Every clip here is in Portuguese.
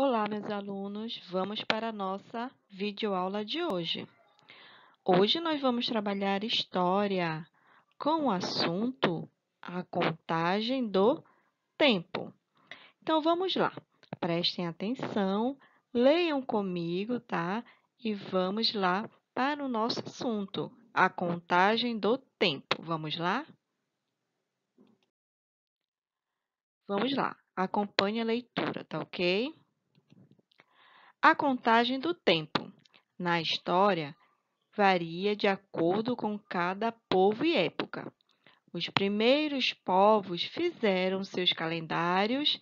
Olá, meus alunos, vamos para a nossa videoaula de hoje. Hoje nós vamos trabalhar história com o assunto a contagem do tempo. Então vamos lá, prestem atenção, leiam comigo, tá? E vamos lá para o nosso assunto, a contagem do tempo. Vamos lá? Vamos lá, acompanhe a leitura, tá ok? A contagem do tempo. Na história, varia de acordo com cada povo e época. Os primeiros povos fizeram seus calendários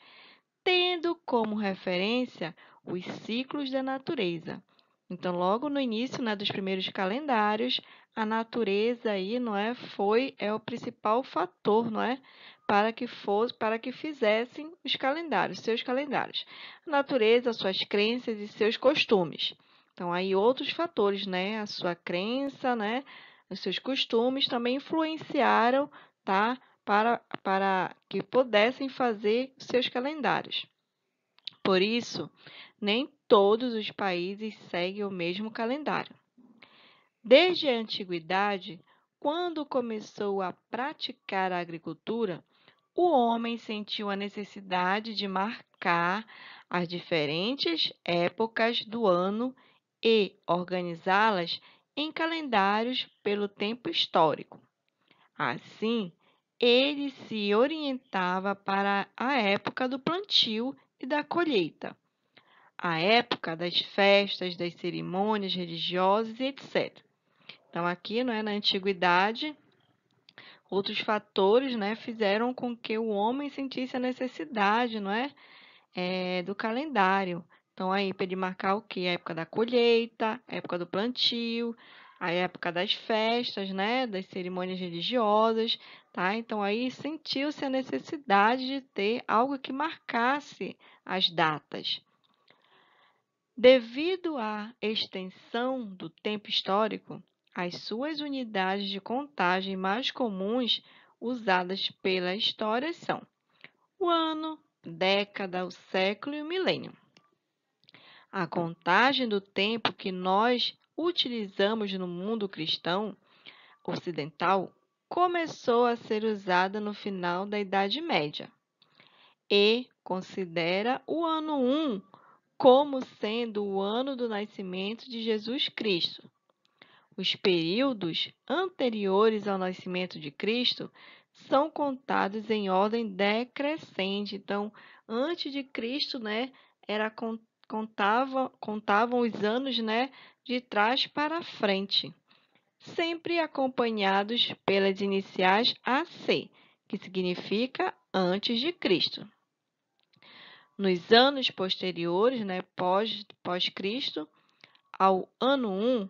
tendo como referência os ciclos da natureza. Então, logo no início, né, dos primeiros calendários, a natureza aí, não é, é o principal fator, não é, para que fizessem os calendários, seus calendários. A natureza, suas crenças e seus costumes. Então, aí outros fatores, né, a sua crença, né, os seus costumes também influenciaram, tá, para que pudessem fazer seus calendários. Por isso, nem todos os países seguem o mesmo calendário. Desde a antiguidade, quando começou a praticar a agricultura, o homem sentiu a necessidade de marcar as diferentes épocas do ano e organizá-las em calendários pelo tempo histórico. Assim, ele se orientava para a época do plantio e da colheita, a época das festas, das cerimônias religiosas e etc. Então, aqui, não é, na antiguidade, outros fatores, né, fizeram com que o homem sentisse a necessidade, não é, do calendário. Então, aí, para ele marcar o quê? A época da colheita, a época do plantio, a época das festas, né, das cerimônias religiosas, tá? Então, aí sentiu-se a necessidade de ter algo que marcasse as datas. Devido à extensão do tempo histórico, as suas unidades de contagem mais comuns usadas pela história são o ano, década, o século e o milênio. A contagem do tempo que nós utilizamos no mundo cristão ocidental começou a ser usada no final da Idade Média e considera o ano 1 como sendo o ano do nascimento de Jesus Cristo. Os períodos anteriores ao nascimento de Cristo são contados em ordem decrescente. Então, antes de Cristo, né, contavam os anos, né, de trás para frente, sempre acompanhados pelas iniciais AC, que significa antes de Cristo. Nos anos posteriores, né, pós-Cristo, ao ano 1,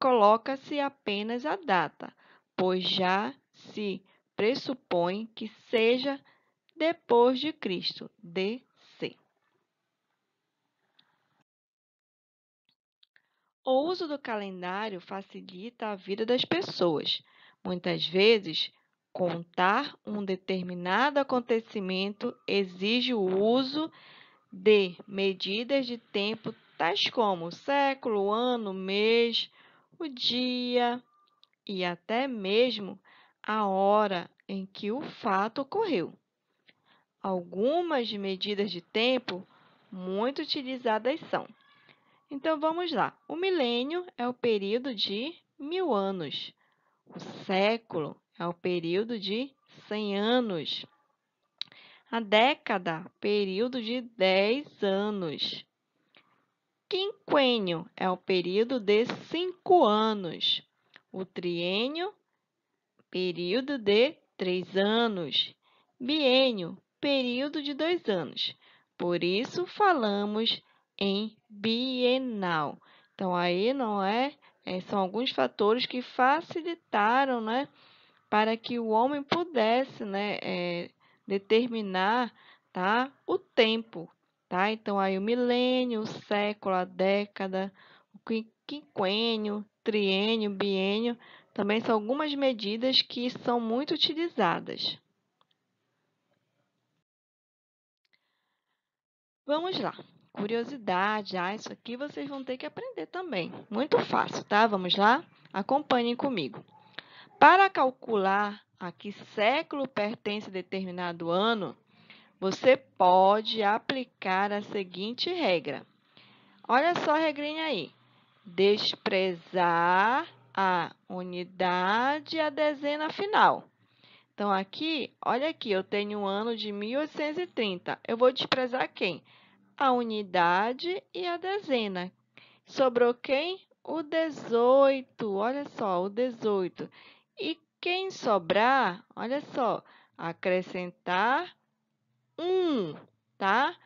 coloca-se apenas a data, pois já se pressupõe que seja depois de Cristo, DC. O uso do calendário facilita a vida das pessoas. Muitas vezes, contar um determinado acontecimento exige o uso de medidas de tempo tais como o século, o ano, o mês, o dia e até mesmo a hora em que o fato ocorreu. Algumas medidas de tempo muito utilizadas são. Então, vamos lá. O milênio é o período de 1000 anos. O século é o período de 100 anos. A década, período de 10 anos. Quinquênio é o período de 5 anos. O triênio, período de 3 anos. Biênio, período de 2 anos. Por isso, falamos em bienal. Então, aí não são alguns fatores que facilitaram, né, para que o homem pudesse, né, determinar, tá, o tempo, tá? Então, aí o milênio, o século, a década, o quinquênio, triênio, biênio, também são algumas medidas que são muito utilizadas. Vamos lá. curiosidade. Isso aqui vocês vão ter que aprender também. Muito fácil, tá? Vamos lá? Acompanhem comigo. Para calcular a que século pertence determinado ano, você pode aplicar a seguinte regra. Olha só a regrinha aí. Desprezar a unidade e a dezena final. Então, aqui, olha aqui, eu tenho o ano de 1830. Eu vou desprezar quem? A unidade e a dezena. Sobrou quem? O 18. Olha só, o 18. E quem sobrar, olha só, acrescentar 1, tá?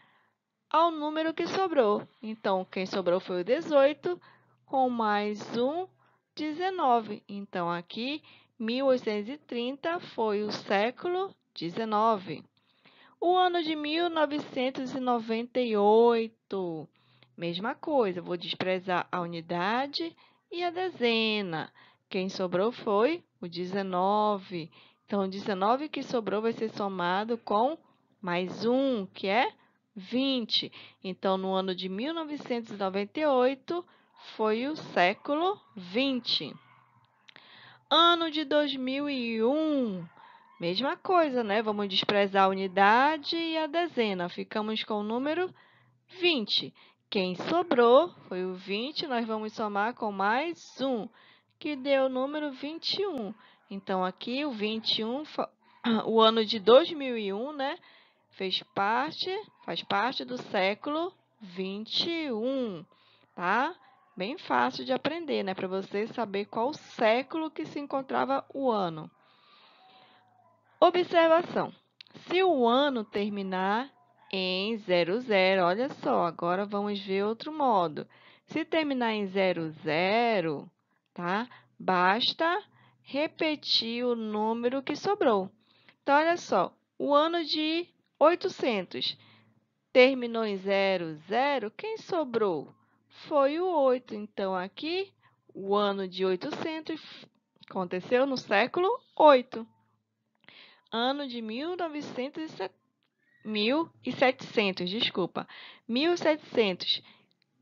Ao número que sobrou. Então, quem sobrou foi o 18, com mais um, 19. Então, aqui, 1830 foi o século 19. O ano de 1998, mesma coisa, vou desprezar a unidade e a dezena. Quem sobrou foi o 19. Então, o 19 que sobrou vai ser somado com mais um, que é 20. Então, no ano de 1998, foi o século 20. Ano de 2001, mesma coisa, né? Vamos desprezar a unidade e a dezena. Ficamos com o número 20. Quem sobrou foi o 20, nós vamos somar com mais um, que deu o número 21. Então, aqui o 21, o ano de 2001, né? Faz parte do século 21, tá? Bem fácil de aprender, né? Para você saber qual século que se encontrava o ano. Observação. Se o ano terminar em 00, olha só, agora vamos ver outro modo. Se terminar em 00, tá? Basta repetir o número que sobrou. Então, olha só, o ano de 800 terminou em 00, quem sobrou? Foi o 8. Então, aqui, o ano de 800 aconteceu no século 8. Ano de 1700, desculpa. 1700,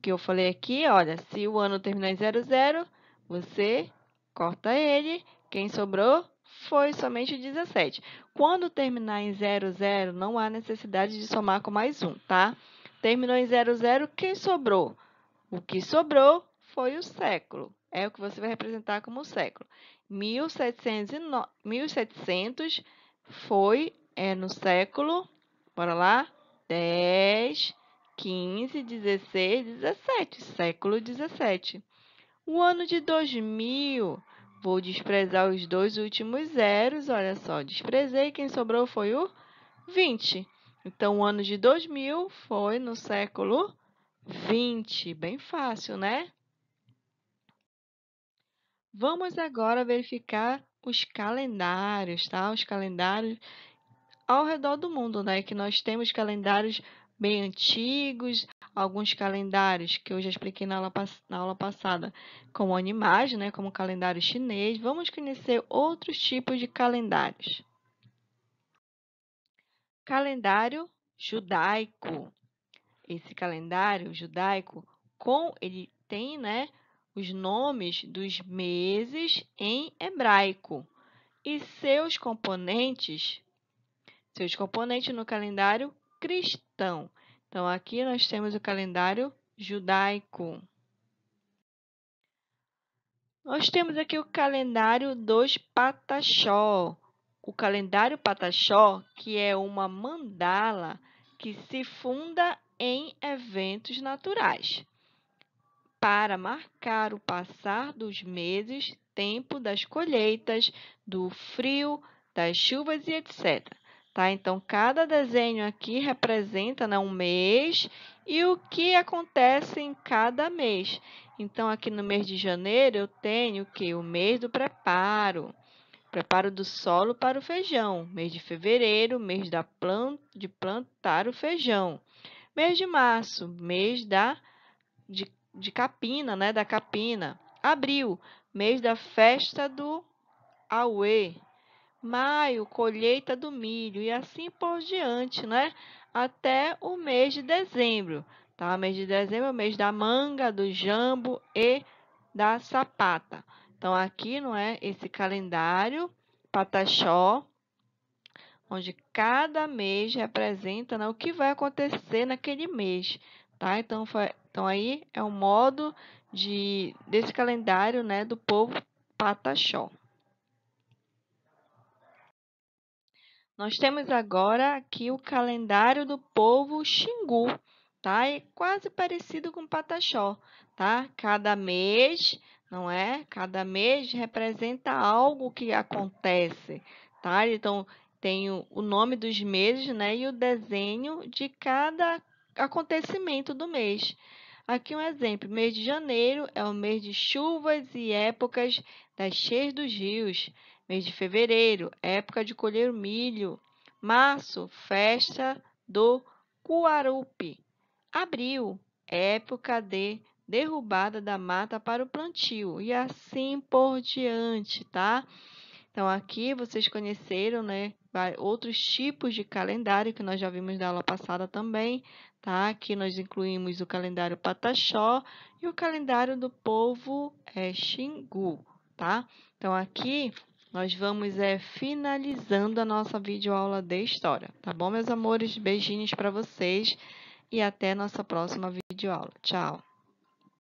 que eu falei aqui, olha, se o ano terminar em 00, você corta ele. Quem sobrou foi somente 17. Quando terminar em 00, não há necessidade de somar com mais um, tá? Terminou em 00, quem sobrou? O que sobrou foi o século. É o que você vai representar como século. 1700 foi no século, bora lá, 10, 15, 16, 17, século 17. O ano de 2000, vou desprezar os dois últimos zeros, olha só, desprezei, quem sobrou foi o 20. Então, o ano de 2000 foi no século 20, bem fácil, né? Vamos agora verificar os calendários, tá? Os calendários ao redor do mundo, né? Que nós temos calendários bem antigos, alguns calendários que eu já expliquei na aula passada, como animais, né? Como o calendário chinês. Vamos conhecer outros tipos de calendários. Calendário judaico. Esse calendário judaico, ele tem, né, os nomes dos meses em hebraico e seus componentes no calendário cristão. Então, aqui nós temos o calendário judaico. Nós temos aqui o calendário dos Pataxó. O calendário Pataxó, que é uma mandala que se funda em eventos naturais, para marcar o passar dos meses, tempo das colheitas, do frio, das chuvas e etc. Tá? Então, cada desenho aqui representa, né, um mês e o que acontece em cada mês. Então, aqui no mês de janeiro, eu tenho o mês do preparo do solo para o feijão. Mês de fevereiro, mês de plantar o feijão. Mês de março, mês de capina, né, da capina. Abril, mês da festa do auê. Maio, colheita do milho e assim por diante, né? até o mês de dezembro, tá? O mês de dezembro é o mês da manga, do jambo e da sapata. Então, aqui, não é, esse calendário Pataxó, onde cada mês representa, né, o que vai acontecer naquele mês, tá? Então aí é o modo desse calendário, né, do povo Pataxó. Nós temos agora aqui o calendário do povo Xingu, tá? É quase parecido com o Pataxó, tá? Cada mês, não é? Cada mês representa algo que acontece, tá? Então, tem o nome dos meses, né? E o desenho de cada acontecimento do mês. Aqui um exemplo: mês de janeiro é o mês de chuvas e épocas das cheias dos rios. Mês de fevereiro, época de colher o milho. Março, festa do Cuarupi. Abril, época de derrubada da mata para o plantio. E assim por diante, tá? Então, aqui vocês conheceram, né, outros tipos de calendário que nós já vimos da aula passada também, tá? Aqui nós incluímos o calendário Pataxó e o calendário do povo Xingu, tá? Então, aqui nós vamos finalizando a nossa videoaula de história, tá bom, meus amores? Beijinhos para vocês e até nossa próxima videoaula. Tchau!